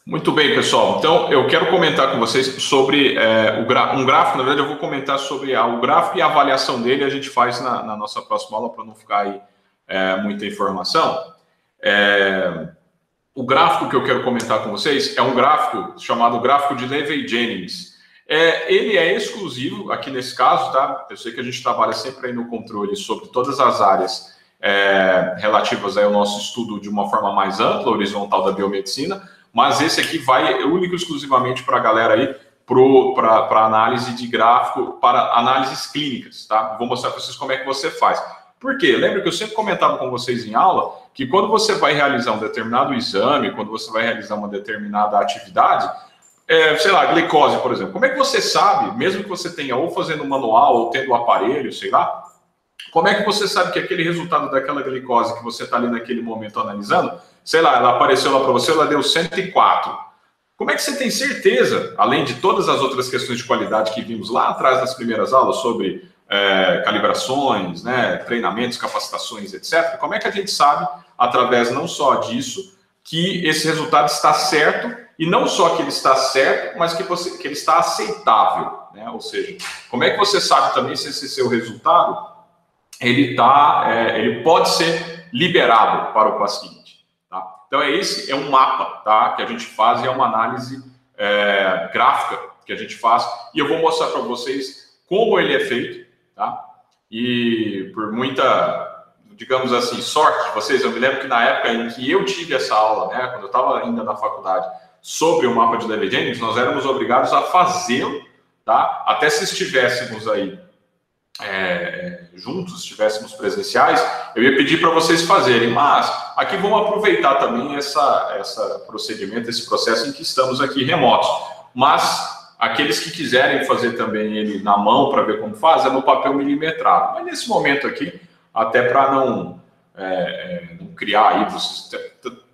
Muito bem, pessoal. Então, eu quero comentar com vocês sobre um gráfico. Na verdade, eu vou comentar sobre o gráfico e a avaliação dele. A gente faz na nossa próxima aula para não ficar aí muita informação. O gráfico que eu quero comentar com vocês é um gráfico chamado gráfico de Levy-Jennings. Ele é exclusivo aqui nesse caso, tá? Eu sei que a gente trabalha sempre aí no controle sobre todas as áreas relativas aí ao nosso estudo de uma forma mais ampla, horizontal da biomedicina. Mas esse aqui vai único e exclusivamente para a galera aí, para análise de gráfico, para análises clínicas, tá? Vou mostrar para vocês como é que você faz. Por quê? Lembra que eu sempre comentava com vocês em aula que quando você vai realizar um determinado exame, quando você vai realizar uma determinada atividade, sei lá, glicose, por exemplo, como é que você sabe, mesmo que você tenha ou fazendo manual ou tendo o aparelho, sei lá, como é que você sabe que aquele resultado daquela glicose que você está ali naquele momento analisando, sei lá, ela apareceu lá para você, ela deu 104. Como é que você tem certeza, além de todas as outras questões de qualidade que vimos lá atrás nas primeiras aulas sobre calibrações, né, treinamentos, capacitações, etc. Como é que a gente sabe, através não só disso, que esse resultado está certo, e não só que ele está certo, mas que ele está aceitável, né? Ou seja, como é que você sabe também se esse seu resultado ele pode ser liberado para o paciente, tá? Então esse é um mapa, tá, que a gente faz e é uma análise gráfica que a gente faz, e eu vou mostrar para vocês como ele é feito, tá? E por muita, digamos assim, sorte de vocês, eu me lembro que na época em que eu tive essa aula, né, quando eu estava ainda na faculdade, sobre o mapa de Levy-Jennings, nós éramos obrigados a fazê-lo, tá? Até se estivéssemos aí juntos, estivéssemos presenciais, eu ia pedir para vocês fazerem, mas aqui vamos aproveitar também esse procedimento, esse processo em que estamos aqui remotos, mas aqueles que quiserem fazer também ele na mão para ver como faz, é no papel milimetrado, mas nesse momento aqui, até para não criar aí,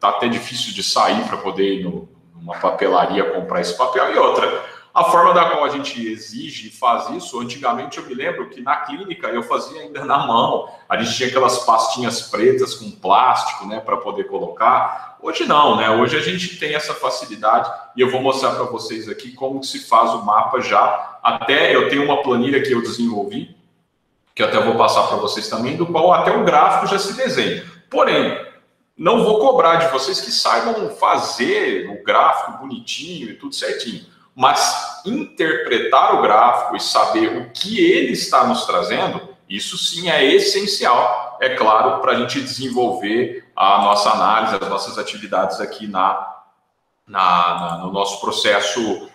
tá até difícil de sair para poder ir numa papelaria comprar esse papel, e outra, a forma da qual a gente exige e faz isso, antigamente eu me lembro que na clínica eu fazia ainda na mão, a gente tinha aquelas pastinhas pretas com plástico, né, para poder colocar. Hoje não, né? Hoje a gente tem essa facilidade e eu vou mostrar para vocês aqui como se faz o mapa já. Até eu tenho uma planilha que eu desenvolvi, que eu até vou passar para vocês também, do qual até o gráfico já se desenha. Porém, não vou cobrar de vocês que saibam fazer o gráfico bonitinho e tudo certinho. Mas interpretar o gráfico e saber o que ele está nos trazendo, isso sim é essencial, é claro, para a gente desenvolver a nossa análise, as nossas atividades aqui no nosso processo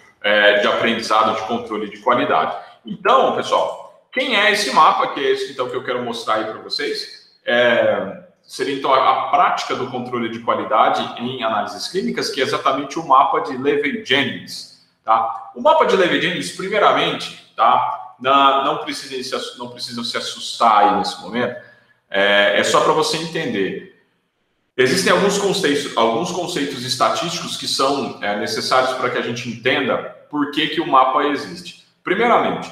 de aprendizado, de controle de qualidade. Então, pessoal, quem é esse mapa, que é esse então, que eu quero mostrar aí para vocês? Seria então a prática do controle de qualidade em análises clínicas, que é exatamente o mapa de Levy-Jennings. Tá? O mapa de Levy-Jennings, primeiramente, tá? Não precisam se assustar aí nesse momento, é só para você entender. Existem alguns conceitos estatísticos que são necessários para que a gente entenda por que o mapa existe. Primeiramente,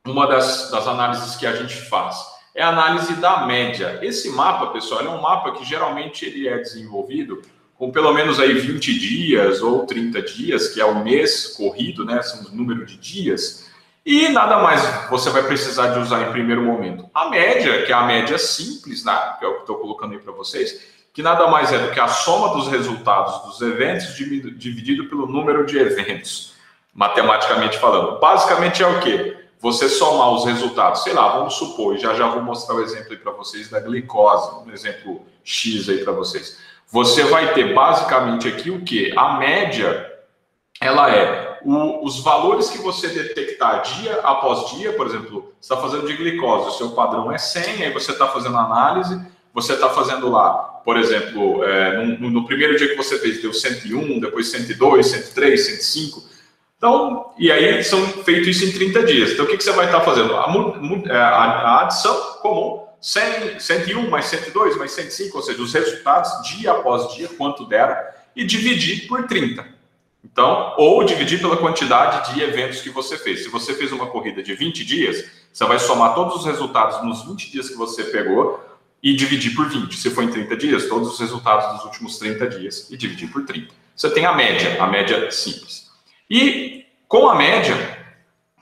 uma das análises que a gente faz é a análise da média. Esse mapa, pessoal, é um mapa que geralmente ele é desenvolvido com pelo menos aí 20 dias ou 30 dias, que é o mês corrido, né? São o número de dias. E nada mais você vai precisar de usar em primeiro momento. A média, que é a média simples, né? Que é o que estou colocando aí para vocês, que nada mais é do que a soma dos resultados dos eventos dividido pelo número de eventos, matematicamente falando. Basicamente é o quê? Você somar os resultados, sei lá, vamos supor, já vou mostrar o exemplo aí para vocês da glicose, um exemplo X aí para vocês. Você vai ter basicamente aqui o que? A média, ela é os valores que você detectar dia após dia. Por exemplo, você está fazendo de glicose, o seu padrão é 100, aí você está fazendo análise, você está fazendo lá, por exemplo, no primeiro dia que você fez, deu 101, depois 102, 103, 105. Então, e aí são feito isso em 30 dias. Então, o que você vai estar fazendo? A adição comum, 100, 101 mais 102 mais 105, ou seja, os resultados dia após dia, quanto deram, e dividir por 30. Então, ou dividir pela quantidade de eventos que você fez. Se você fez uma corrida de 20 dias, você vai somar todos os resultados nos 20 dias que você pegou e dividir por 20. Se for em 30 dias, todos os resultados dos últimos 30 dias e dividir por 30. você tem a média simples. E com a média,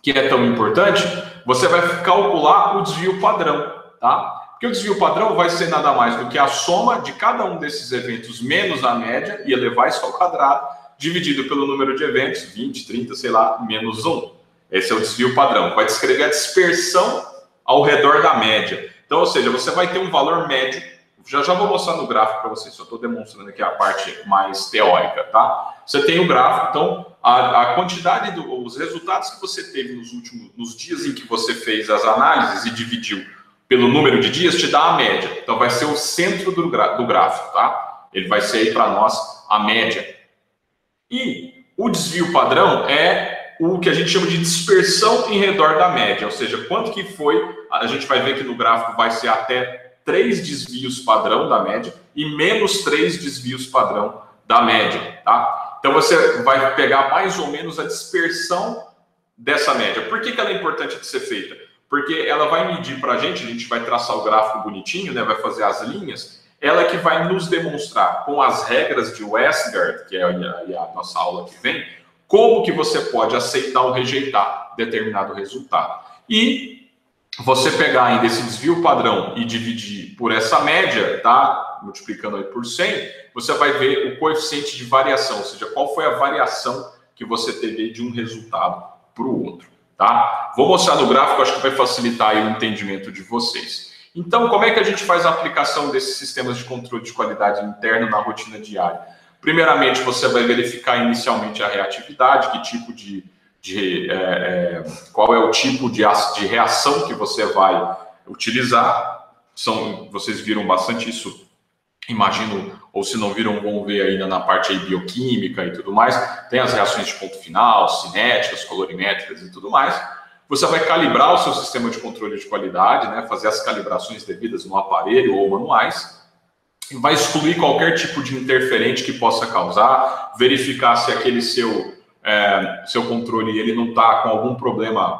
que é tão importante, você vai calcular o desvio padrão, tá? Porque o desvio padrão vai ser nada mais do que a soma de cada um desses eventos menos a média, e elevar isso ao quadrado, dividido pelo número de eventos, 20, 30, sei lá, menos 1. Esse é o desvio padrão. Vai descrever a dispersão ao redor da média. Então, ou seja, você vai ter um valor médio. Já vou mostrar no gráfico para vocês, só estou demonstrando aqui a parte mais teórica, tá? Você tem o gráfico, então, a quantidade, os resultados que você teve nos dias em que você fez as análises e dividiu pelo número de dias, te dá a média. Então, vai ser o centro do gráfico, tá? Ele vai ser aí para nós a média. E o desvio padrão é o que a gente chama de dispersão em redor da média, ou seja, quanto que foi, a gente vai ver que no gráfico vai ser até 3 desvios padrão da média e menos 3 desvios padrão da média, tá? Então você vai pegar mais ou menos a dispersão dessa média. Por que ela é importante de ser feita? Porque ela vai medir para a gente vai traçar o gráfico bonitinho, né? Vai fazer as linhas, ela que vai nos demonstrar com as regras de Westgard, que é a nossa aula que vem, como que você pode aceitar ou rejeitar determinado resultado. E você pegar ainda esse desvio padrão e dividir por essa média, tá? Multiplicando aí por 100, você vai ver o coeficiente de variação, ou seja, qual foi a variação que você teve de um resultado para o outro, tá? Vou mostrar no gráfico, acho que vai facilitar aí o entendimento de vocês. Então, como é que a gente faz a aplicação desses sistemas de controle de qualidade interno na rotina diária? Primeiramente, você vai verificar inicialmente a reatividade, que tipo qual é o tipo de reação que você vai utilizar. Vocês viram bastante isso, imagino, ou se não viram, vão ver ainda na parte aí bioquímica e tudo mais. Tem as reações de ponto final, cinéticas, colorimétricas e tudo mais. Você vai calibrar o seu sistema de controle de qualidade, né, fazer as calibrações devidas no aparelho ou manuais. Vai excluir qualquer tipo de interferente que possa causar, verificar se aquele seu controle ele não está com algum problema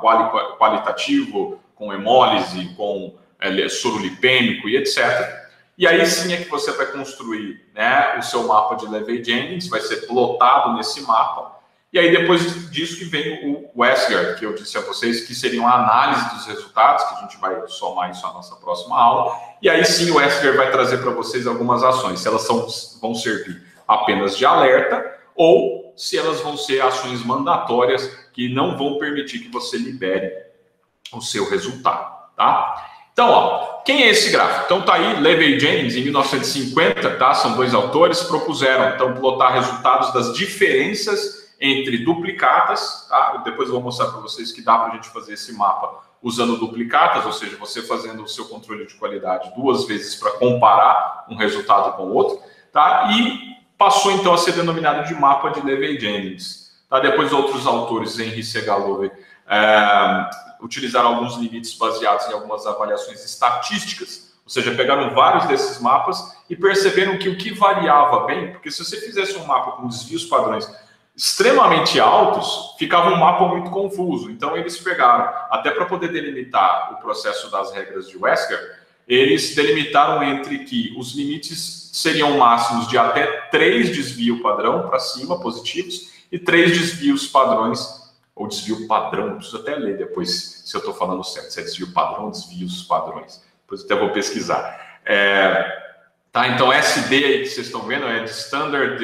qualitativo, com hemólise, com soro lipêmico e etc. E aí sim é que você vai construir, né, o seu mapa de Levey-Jennings, vai ser plotado nesse mapa. E aí depois disso que vem o Westgard, que eu disse a vocês que seria uma análise dos resultados, que a gente vai somar isso na nossa próxima aula. E aí sim o Westgard vai trazer para vocês algumas ações, se elas vão servir apenas de alerta ou se elas vão ser ações mandatórias que não vão permitir que você libere o seu resultado, tá? Então, ó, quem é esse gráfico? Então tá aí, Levey-Jennings, em 1950, tá? São 2 autores, propuseram, então, plotar resultados das diferenças entre duplicatas, tá? Depois eu vou mostrar para vocês que dá para a gente fazer esse mapa usando duplicatas, ou seja, você fazendo o seu controle de qualidade 2 vezes para comparar um resultado com o outro, tá? E passou então a ser denominado de mapa de Levey-Jennings, tá? Depois outros autores, Henry Segalove, utilizaram alguns limites baseados em algumas avaliações estatísticas, ou seja, pegaram vários desses mapas e perceberam que o que variava bem, porque se você fizesse um mapa com desvios padrões extremamente altos, ficava um mapa muito confuso. Então eles pegaram, até para poder delimitar o processo das regras de Westgard, eles delimitaram entre que os limites seriam máximos de até 3 desvio padrão para cima, positivos, e 3 desvios padrões, ou desvio padrão, não preciso até ler depois se eu estou falando certo, se é desvio padrão ou desvios padrões. Depois eu até vou pesquisar. Tá, então SD aí que vocês estão vendo é de standard,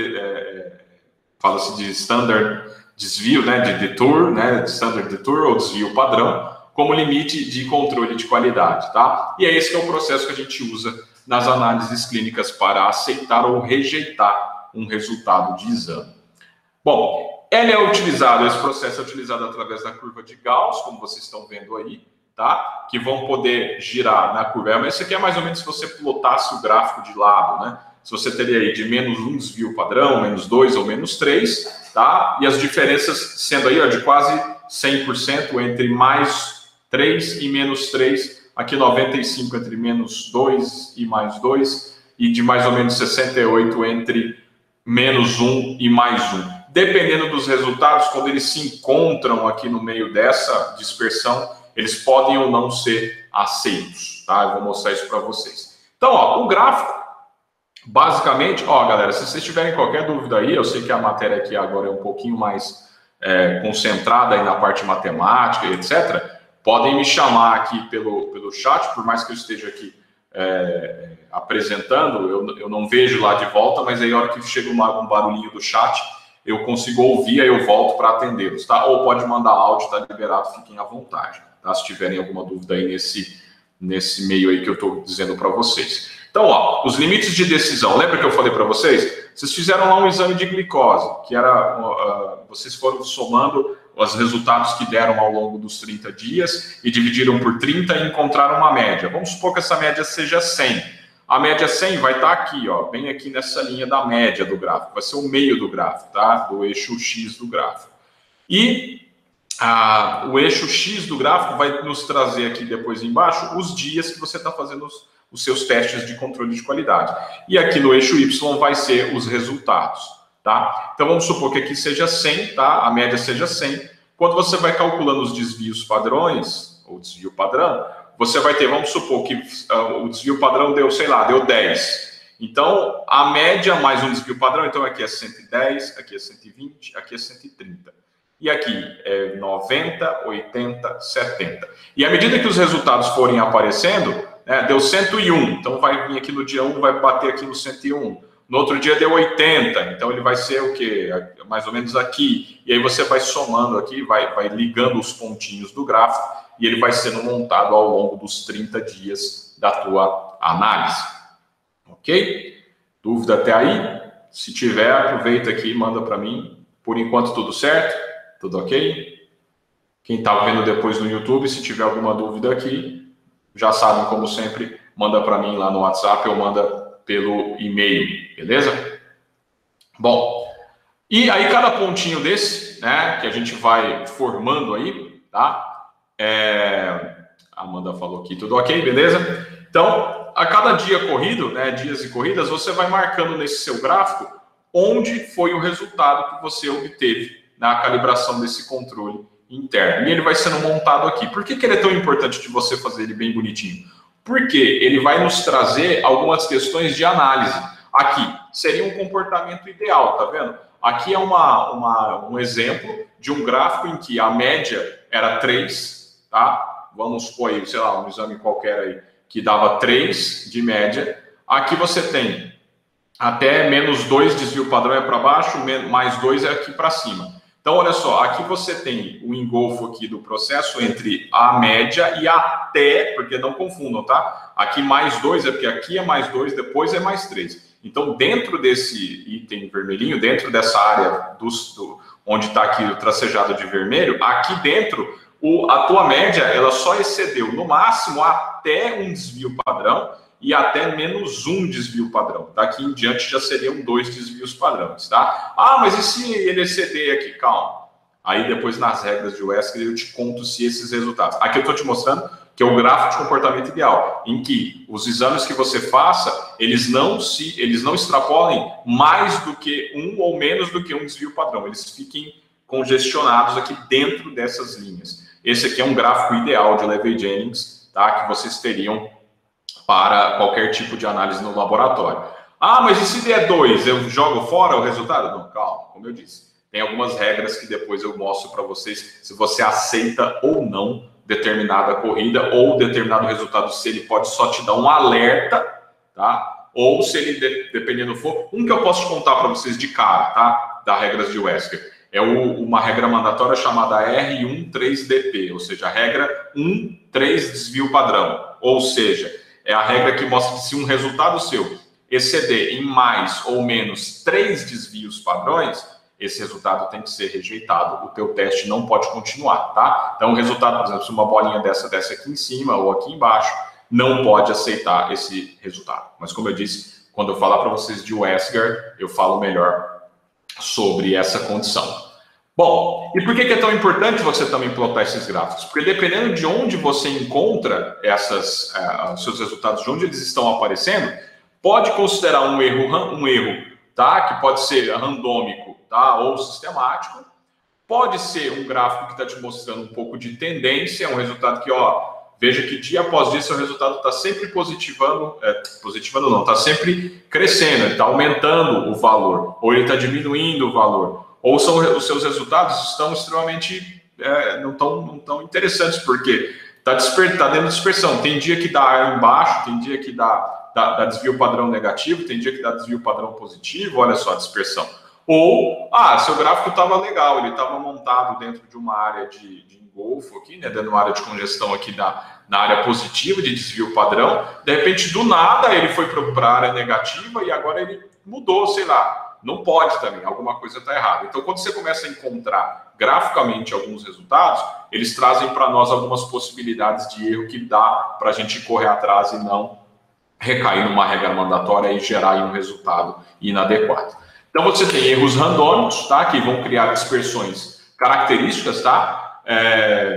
fala-se de standard desvio, né, de detour, né, de standard detour ou desvio padrão, como limite de controle de qualidade, tá? E é esse que é o processo que a gente usa nas análises clínicas para aceitar ou rejeitar um resultado de exame. Bom, esse processo é utilizado através da curva de Gauss, como vocês estão vendo aí, tá? Que vão poder girar na curva. Mas isso aqui é mais ou menos se você plotasse o gráfico de lado, né? Se você teria aí de menos 1 desvio padrão, menos 2 ou menos 3, tá? E as diferenças sendo aí, ó, de quase 100% entre mais 3 e menos 3, aqui 95 entre menos 2 e mais 2, e de mais ou menos 68 entre menos 1 e mais 1. Dependendo dos resultados, quando eles se encontram aqui no meio dessa dispersão, eles podem ou não ser aceitos, tá? Eu vou mostrar isso para vocês. Então, ó, o gráfico Basicamente, ó, galera, se vocês tiverem qualquer dúvida aí, eu sei que a matéria aqui agora é um pouquinho mais concentrada aí na parte matemática e etc., podem me chamar aqui pelo chat, por mais que eu esteja aqui apresentando, eu não vejo lá de volta, mas aí a hora que chega um barulhinho do chat, eu consigo ouvir, aí eu volto para atendê-los, tá? Ou pode mandar áudio, tá liberado, fiquem à vontade, tá? Se tiverem alguma dúvida aí nesse meio aí que eu estou dizendo para vocês. Então, ó, os limites de decisão. Lembra que eu falei para vocês? Vocês fizeram lá um exame de glicose, que era, vocês foram somando os resultados que deram ao longo dos 30 dias e dividiram por 30 e encontraram uma média. Vamos supor que essa média seja 100. A média 100 vai estar aqui, ó, bem aqui nessa linha da média do gráfico. Vai ser o meio do gráfico, tá? Do eixo X do gráfico. E o eixo X do gráfico vai nos trazer aqui depois embaixo os dias que você está fazendo os seus testes de controle de qualidade. E aqui no eixo Y vai ser os resultados, tá? Então vamos supor que aqui seja 100, tá? A média seja 100. Quando você vai calculando os desvios padrões, ou desvio padrão, você vai ter, vamos supor que o desvio padrão deu, sei lá, deu 10. Então, a média mais um desvio padrão, então aqui é 110, aqui é 120, aqui é 130. E aqui é 90, 80, 70. E à medida que os resultados forem aparecendo, deu 101, então vai vir aqui no dia 1, vai bater aqui no 101. No outro dia deu 80, então ele vai ser o quê? Mais ou menos aqui. E aí você vai somando aqui, vai ligando os pontinhos do gráfico e ele vai sendo montado ao longo dos 30 dias da tua análise. Ok? Dúvida até aí? Se tiver, aproveita aqui e manda para mim. Por enquanto tudo certo? Tudo ok? Quem está vendo depois no YouTube, se tiver alguma dúvida aqui, já sabem, como sempre, manda para mim lá no WhatsApp ou manda pelo e-mail, beleza? Bom, e aí cada pontinho desse, né, que a gente vai formando aí, tá? A Amanda falou aqui, tudo ok, beleza? Então, a cada dia corrido, né, dias e corridas, você vai marcando nesse seu gráfico onde foi o resultado que você obteve na calibração desse controle interno. E ele vai sendo montado aqui. Por que ele é tão importante de você fazer ele bem bonitinho? Porque ele vai nos trazer algumas questões de análise. Aqui, seria um comportamento ideal, tá vendo? Aqui é um exemplo de um gráfico em que a média era 3, tá? Vamos supor aí, sei lá, um exame qualquer aí, que dava 3 de média. Aqui você tem até menos 2 desvio padrão é para baixo, mais 2 é aqui para cima. Então, olha só, aqui você tem o engolfo aqui do processo entre a média e até, porque não confundam, tá? Aqui mais 2 é porque aqui é mais 2, depois é mais 3. Então, dentro desse item vermelhinho, dentro dessa área onde está aqui o tracejado de vermelho, aqui dentro, a tua média, ela só excedeu no máximo até um desvio padrão e até menos um desvio padrão. Daqui em diante já seriam 2 desvios padrões, tá? Ah, mas e se ele exceder aqui? Calma. Aí depois nas regras de Wesker eu te conto se esses resultados. Aqui eu estou te mostrando que é o gráfico de comportamento ideal, em que os exames que você faça, eles não extrapolem mais do que um ou menos do que um desvio padrão. Eles fiquem congestionados aqui dentro dessas linhas. Esse aqui é um gráfico ideal de Levy-Jennings, tá? Que vocês teriam para qualquer tipo de análise no laboratório. Ah, mas e se der 2, eu jogo fora o resultado? Não, calma, como eu disse. Tem algumas regras que depois eu mostro para vocês se você aceita ou não determinada corrida ou determinado resultado, se ele pode só te dar um alerta, tá? Ou se ele, dependendo for, um que eu posso te contar para vocês de cara, tá? Da regras de Wesker. É uma regra mandatória chamada R13DP, ou seja, a regra 1,3 desvio padrão. Ou seja, é a regra que mostra que se um resultado seu exceder em mais ou menos 3 desvios padrões, esse resultado tem que ser rejeitado, o teu teste não pode continuar, tá? Então, o resultado, por exemplo, se uma bolinha dessa desce aqui em cima ou aqui embaixo, não pode aceitar esse resultado. Mas, como eu disse, quando eu falar para vocês de Wesker, eu falo melhor sobre essa condição. Bom, e por que é tão importante você também plotar esses gráficos? Porque dependendo de onde você encontra seus resultados, de onde eles estão aparecendo, pode considerar um erro, tá? Que pode ser randômico, tá? Ou sistemático. Pode ser um gráfico que está te mostrando um pouco de tendência, um resultado que, ó, veja que dia após dia seu resultado está sempre positivando não, está sempre crescendo, ele está aumentando o valor, ou ele está diminuindo o valor, ou os seus resultados estão extremamente, não tão interessantes, porque está dentro de dispersão. Tem dia que dá embaixo, tem dia que dá desvio padrão negativo, tem dia que dá desvio padrão positivo, olha só a dispersão. Ou, seu gráfico estava legal, ele estava montado dentro de uma área de engolfo aqui, né, dentro de uma área de congestão aqui na área positiva de desvio padrão, de repente, do nada, ele foi para a área negativa e agora ele mudou, sei lá, não pode também, alguma coisa está errada. Então, quando você começa a encontrar graficamente alguns resultados, eles trazem para nós algumas possibilidades de erro que dá para a gente correr atrás e não recair numa regra mandatória e gerar aí um resultado inadequado. Então, você tem erros randômicos, tá? Que vão criar dispersões características, tá?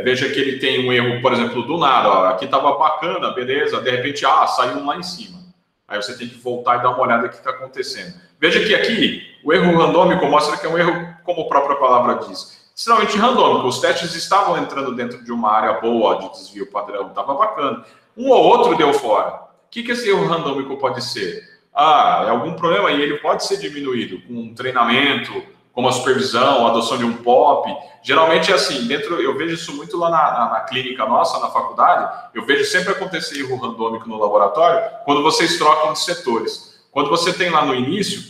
Veja que ele tem um erro, por exemplo, do nada. Ó, aqui estava bacana, beleza, de repente, saiu um lá em cima. Aí você tem que voltar e dar uma olhada no que está acontecendo. Veja que aqui, o erro randômico mostra que é um erro, como a própria palavra diz, extremamente randômico. Os testes estavam entrando dentro de uma área boa de desvio padrão, estava bacana. Um ou outro deu fora. O que esse erro randômico pode ser? É algum problema e ele pode ser diminuído com um treinamento, com uma supervisão, a adoção de um POP. Geralmente é assim, eu vejo isso muito lá na clínica nossa, na faculdade, eu vejo sempre acontecer erro randômico no laboratório quando vocês trocam de setores. Quando você tem lá no início,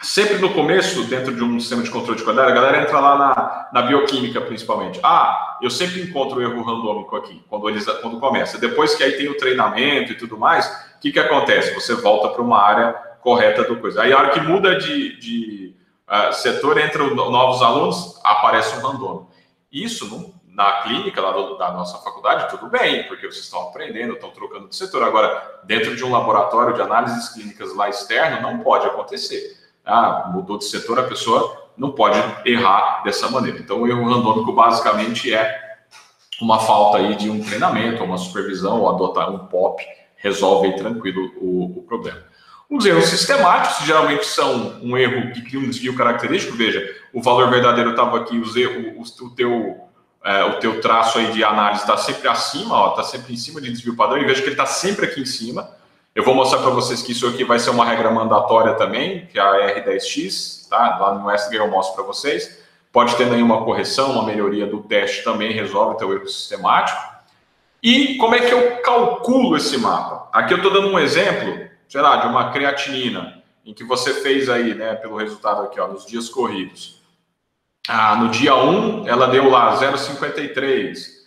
sempre no começo, dentro de um sistema de controle de qualidade, a galera entra lá na bioquímica principalmente. Eu sempre encontro erro randômico aqui, quando começa. Depois que aí tem o treinamento e tudo mais, o que acontece? Você volta para uma área correta do coisa. Aí a hora que muda de setor, entram novos alunos, aparece um randômico. Isso, na clínica lá da nossa faculdade, tudo bem, porque vocês estão aprendendo, estão trocando de setor. Agora, dentro de um laboratório de análises clínicas lá externo, não pode acontecer. Mudou de setor, a pessoa não pode errar dessa maneira. Então, o erro randômico basicamente é uma falta aí de um treinamento, uma supervisão, ou adotar um POP, resolve aí tranquilo o problema. Os erros sistemáticos geralmente são um erro que cria um desvio característico. Veja, o valor verdadeiro estava aqui, o teu traço aí de análise está sempre acima, está sempre em cima de desvio padrão, e veja que ele está sempre aqui em cima. Eu vou mostrar para vocês que isso aqui vai ser uma regra mandatória também, que é a R10X, tá? Lá no Mestre eu mostro para vocês. Pode ter nenhuma correção, uma melhoria do teste também resolve o teu erro sistemático. E como é que eu calculo esse mapa? Aqui eu estou dando um exemplo, sei lá, de uma creatinina, em que você fez aí, né, pelo resultado aqui, ó, nos dias corridos. No dia 1, ela deu lá 0,53.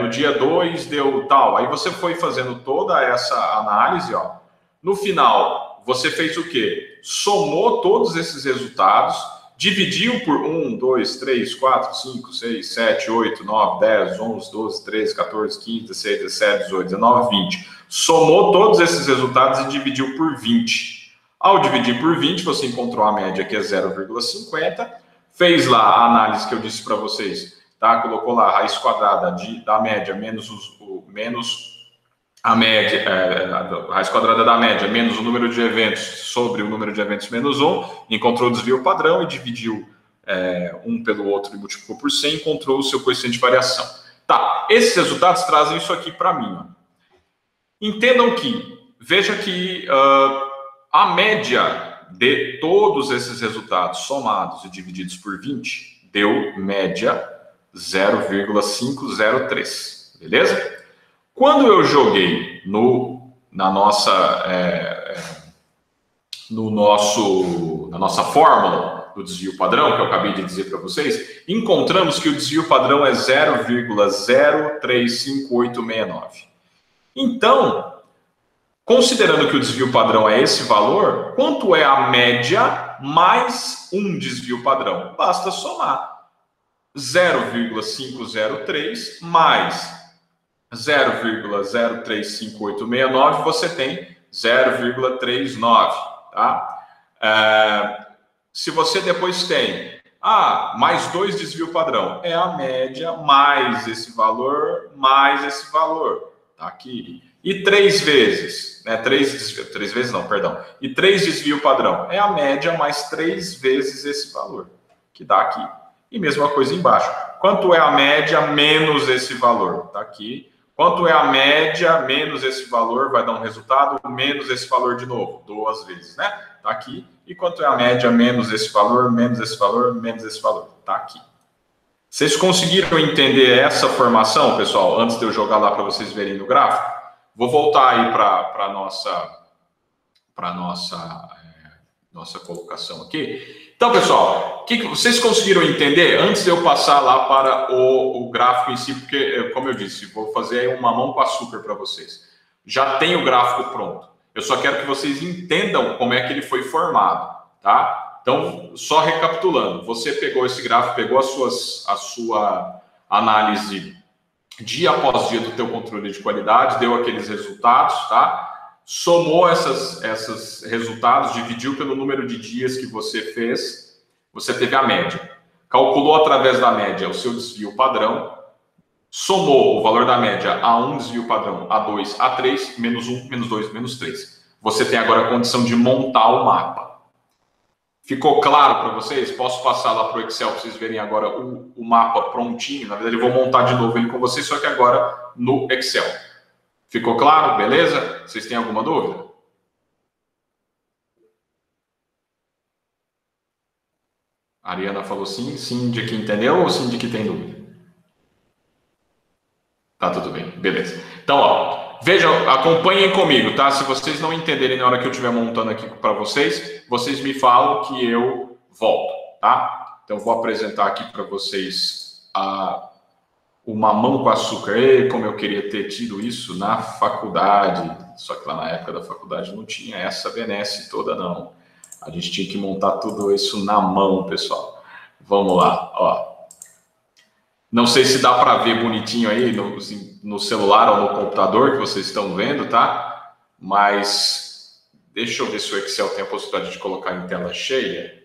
No dia 2 deu tal. Aí você foi fazendo toda essa análise, ó. No final, você fez o quê? Somou todos esses resultados, dividiu por 1, 2, 3, 4, 5, 6, 7, 8, 9, 10, 11, 12, 13, 14, 15, 16, 17, 18, 19, 20. Somou todos esses resultados e dividiu por 20. Ao dividir por 20, você encontrou a média, que é 0,50. Fez lá a análise que eu disse para vocês. Tá? Colocou lá a raiz quadrada da média menos a média, a raiz quadrada da média menos o número de eventos sobre o número de eventos menos 1, encontrou o desvio padrão e dividiu um pelo outro e multiplicou por 100, encontrou o seu coeficiente de variação. Tá, esses resultados trazem isso aqui para mim. Ó. Entendam veja que a média de todos esses resultados somados e divididos por 20 deu média 0,503, beleza? Quando eu joguei na nossa fórmula do desvio padrão, que eu acabei de dizer para vocês, encontramos que o desvio padrão é 0,035869. Então, considerando que o desvio padrão é esse valor, quanto é a média mais um desvio padrão? Basta somar. 0,503 mais 0,035869, você tem 0,39, tá? Se você depois tem, mais 2 desvio padrão, é a média mais esse valor, tá aqui. E 3 vezes, né? 3 vezes não, perdão. E 3 desvio padrão, é a média mais 3 vezes esse valor, que dá aqui. E mesma coisa embaixo. Quanto é a média menos esse valor? Está aqui, Quanto é a média menos esse valor vai dar um resultado, menos esse valor de novo, 2 vezes, né? Tá aqui. E quanto é a média menos esse valor, menos esse valor, menos esse valor? Tá aqui. Vocês conseguiram entender essa formação, pessoal, antes de eu jogar lá para vocês verem no gráfico? Vou voltar aí para a nossa colocação aqui. Então, pessoal, que vocês conseguiram entender antes de eu passar lá para o gráfico em si, porque, como eu disse, vou fazer uma mamão com açúcar para vocês. Já tem o gráfico pronto. Eu só quero que vocês entendam como é que ele foi formado, tá? Então, só recapitulando, você pegou esse gráfico, pegou a sua análise dia após dia do teu controle de qualidade, deu aqueles resultados, tá? Somou esses resultados, dividiu pelo número de dias que você fez, você teve a média. Calculou através da média o seu desvio padrão, somou o valor da média a um desvio padrão, a 2, a 3, menos 1, menos 2, menos 3. Você tem agora a condição de montar o mapa. Ficou claro para vocês? Posso passar lá para o Excel para vocês verem agora o mapa prontinho. Na verdade, eu vou montar de novo ele com vocês, só que agora no Excel. Ficou claro? Beleza? Vocês têm alguma dúvida? A Ariana falou sim. Sim de que entendeu ou sim de que tem dúvida? Tá tudo bem. Beleza. Então, ó, vejam, acompanhem comigo, tá? Se vocês não entenderem na hora que eu estiver montando aqui para vocês, vocês me falam que eu volto, tá? Então, vou apresentar aqui para vocês o mamão com açúcar. Ei, como eu queria ter tido isso na faculdade. Só que lá na época da faculdade não tinha essa benesse toda, não. A gente tinha que montar tudo isso na mão, pessoal. Vamos lá, ó. Não sei se dá para ver bonitinho aí no celular ou no computador que vocês estão vendo, tá? Mas deixa eu ver se o Excel tem a possibilidade de colocar em tela cheia.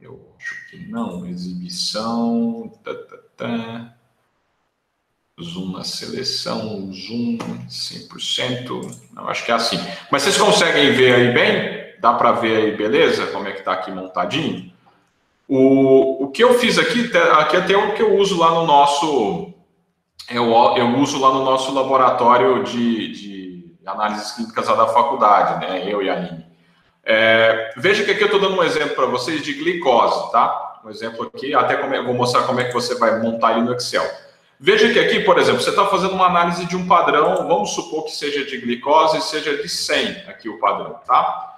Eu acho que não. Exibição. Zoom na seleção. Zoom 100%. Não, acho que é assim. Mas vocês conseguem ver aí bem? Dá para ver aí, beleza? Como é que tá aqui montadinho? O que eu fiz aqui até o que eu uso lá no nosso... Eu uso lá no nosso laboratório de análises clínicas lá da faculdade, né? Eu e a Aline. Veja que aqui eu estou dando um exemplo para vocês de glicose, tá? Um exemplo aqui, até vou mostrar como é que você vai montar ele no Excel. Veja que aqui, por exemplo, você está fazendo uma análise de um padrão, vamos supor que seja de glicose e seja de 100 aqui o padrão, tá?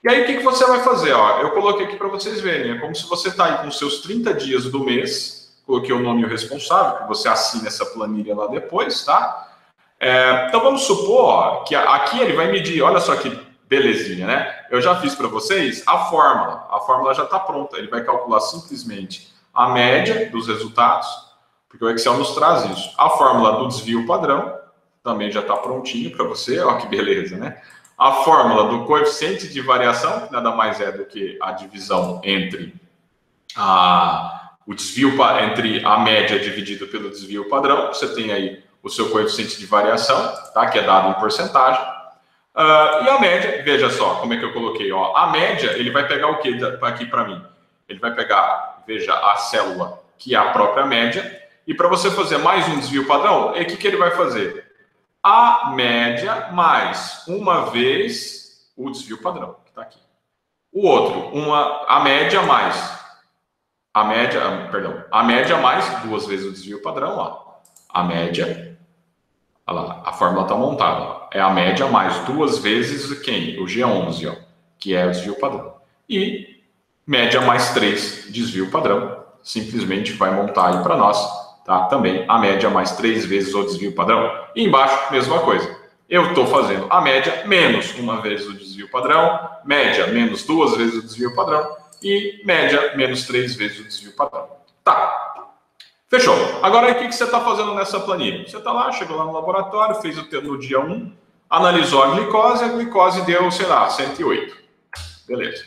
E aí, o que você vai fazer? Ó, eu coloquei aqui para vocês verem. É como se você está aí com os seus 30 dias do mês. Coloquei o nome e o responsável, que você assina essa planilha lá depois, tá? Então, vamos supor ó, que aqui ele vai medir. Olha só que belezinha, né? Eu já fiz para vocês a fórmula. A fórmula já está pronta. Ele vai calcular simplesmente a média dos resultados, porque o Excel nos traz isso. A fórmula do desvio padrão também já está prontinho para você. Olha que beleza, né? A fórmula do coeficiente de variação, que nada mais é do que a divisão entre entre a média dividido pelo desvio padrão. Você tem aí o seu coeficiente de variação, tá? Que é dado em porcentagem. E a média, veja só como é que eu coloquei. Ó, a média, ele vai pegar o que aqui para mim? Ele vai pegar, veja, a célula, que é a própria média. E para você fazer mais um desvio padrão, o que ele vai fazer? A média mais uma vez o desvio padrão, que está aqui. O outro, a média mais duas vezes o desvio padrão, ó. A média, olha lá, a fórmula está montada, ó. É a média mais duas vezes quem? O G11, ó, que é o desvio padrão. E média mais 3 desvio padrão, simplesmente vai montar aí para nós. Tá? Também a média mais 3 vezes o desvio padrão. E embaixo, mesma coisa. Eu estou fazendo a média menos uma vez o desvio padrão, média menos 2 vezes o desvio padrão e média menos 3 vezes o desvio padrão. Tá. Fechou. Agora, o que você está fazendo nessa planilha? Você está lá, chegou lá no laboratório, fez no dia 1, analisou a glicose deu, sei lá, 108. Beleza.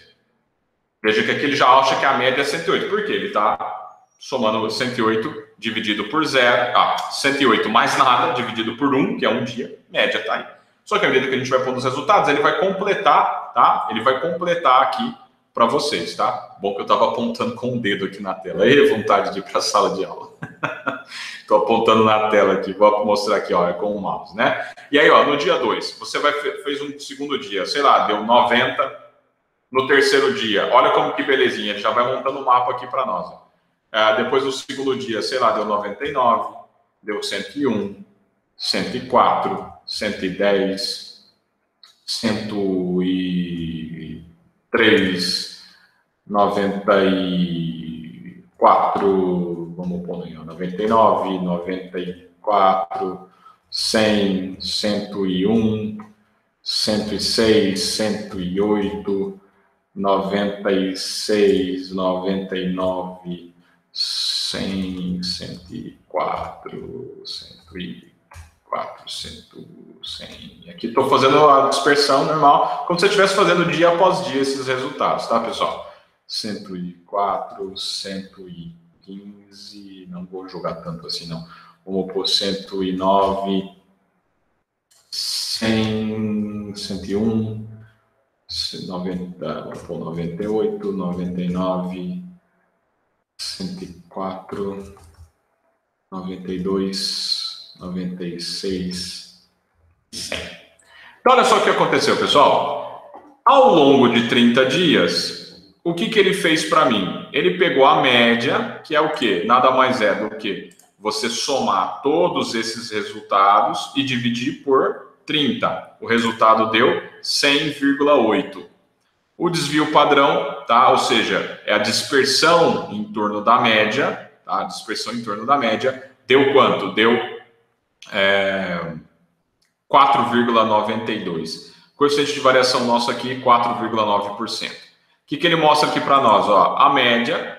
Veja que aqui ele já acha que a média é 108. Por quê? Ele está somando 108 dividido por 0, 108 mais nada dividido por 1, que é um dia, média tá aí. Só que à medida que a gente vai pondo os resultados, ele vai completar, tá? Ele vai completar aqui para vocês, tá? Bom que eu estava apontando com o dedo aqui na tela. Aí, vontade de ir para a sala de aula. Estou apontando na tela aqui, vou mostrar aqui, ó, com o mouse, né? E aí, ó, no dia 2, você fez um segundo dia, sei lá, deu 90. No terceiro dia, olha como que belezinha, ele já vai montando o mapa aqui para nós. Depois do segundo dia, sei lá, deu 99, deu 101, 104, 110, 103, 94, vamos pôr aí, 99, 94, 100, 101, 106, 108, 96, 99, 100, 104, 104, 100. Aqui estou fazendo a dispersão normal, como se eu estivesse fazendo dia após dia esses resultados, tá, pessoal? 104, 115, não vou jogar tanto assim, não. Vamos por 109, 100, 101, 90, vou pôr 98, 99, 104, 92, 96, 100. Então, olha só o que aconteceu, pessoal. Ao longo de 30 dias, o que ele fez para mim? Ele pegou a média, que é o quê? Nada mais é do que você somar todos esses resultados e dividir por 30. O resultado deu 100,8. O desvio padrão, tá? Ou seja, é a dispersão em torno da média, tá? A dispersão em torno da média, deu quanto? Deu 4,92. Coeficiente de variação nosso aqui, 4,9%. O que ele mostra aqui para nós? Ó, a média,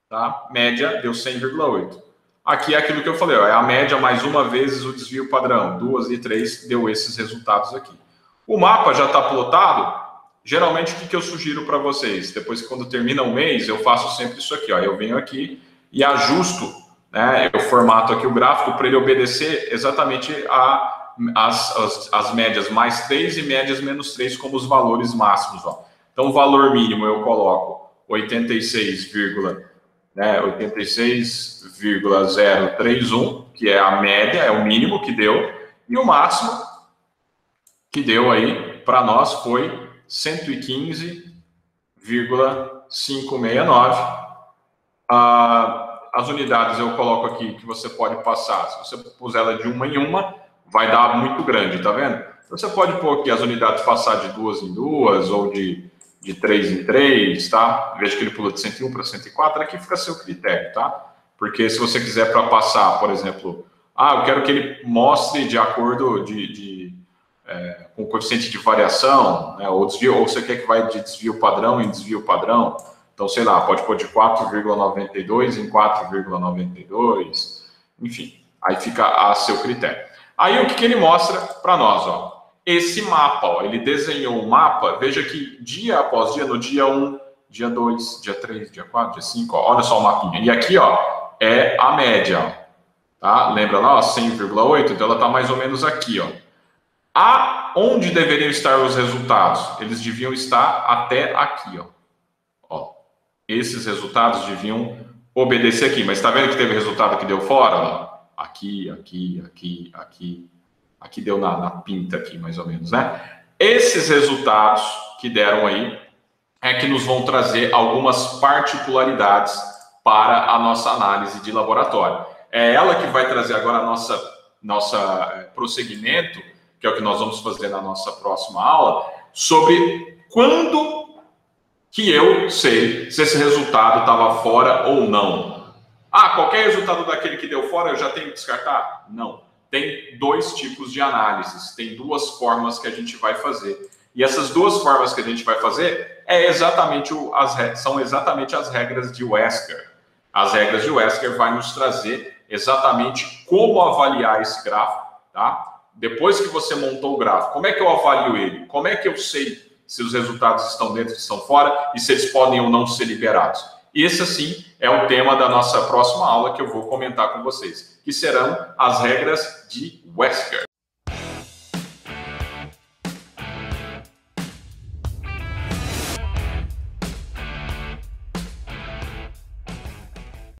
tá? Média deu 100,8. Aqui é aquilo que eu falei, ó, é a média mais uma vezes o desvio padrão. 2 e 3 deu esses resultados aqui. O mapa já está plotado. Geralmente, o que eu sugiro para vocês? Depois que quando termina o mês, eu faço sempre isso aqui. Ó, eu venho aqui e ajusto, né, eu formato aqui o gráfico para ele obedecer exatamente as médias mais 3 e médias menos 3 como os valores máximos. Ó. Então, o valor mínimo eu coloco 86,031, que é a média, é o mínimo que deu, e o máximo que deu aí para nós foi 115,569. As unidades eu coloco aqui que você pode passar. Se você puser ela de uma em uma, vai dar muito grande, tá vendo? Você pode pôr aqui as unidades passar de 2 em 2 ou de 3 em 3, tá? Veja que ele pula de 101 para 104, aqui fica a seu critério, tá? Porque se você quiser para passar, por exemplo, eu quero que ele mostre de acordo com o coeficiente de variação, né, ou você quer que vai de desvio padrão em desvio padrão, então, sei lá, pode pôr de 4,92 em 4,92, enfim, aí fica a seu critério. Aí o que ele mostra para nós, ó? Esse mapa, ó, ele desenhou o mapa, veja que dia após dia, no dia 1, dia 2, dia 3, dia 4, dia 5, ó, olha só o mapinha. E aqui, ó, é a média, ó, tá? Lembra lá, ó, 100,8? Então ela tá mais ou menos aqui, ó. Onde deveriam estar os resultados? Eles deviam estar até aqui, ó. Esses resultados deviam obedecer aqui. Mas está vendo que teve resultado que deu fora? Ó? Aqui. Aqui deu na pinta aqui, mais ou menos, né? Esses resultados que deram aí é que nos vão trazer algumas particularidades para a nossa análise de laboratório. É ela que vai trazer agora a nossa prosseguimento, que é o que nós vamos fazer na nossa próxima aula, sobre quando que eu sei se esse resultado estava fora ou não. Qualquer resultado daquele que deu fora eu já tenho que descartar? Não. Tem 2 tipos de análises, tem 2 formas que a gente vai fazer. E essas 2 formas que a gente vai fazer são exatamente as regras de Wesker. As regras de Wesker vai nos trazer exatamente como avaliar esse gráfico, tá? Depois que você montou o gráfico, como é que eu avalio ele? Como é que eu sei se os resultados estão dentro ou estão fora e se eles podem ou não ser liberados? Esse, assim, é o tema da nossa próxima aula que eu vou comentar com vocês, que serão as regras de Wesker.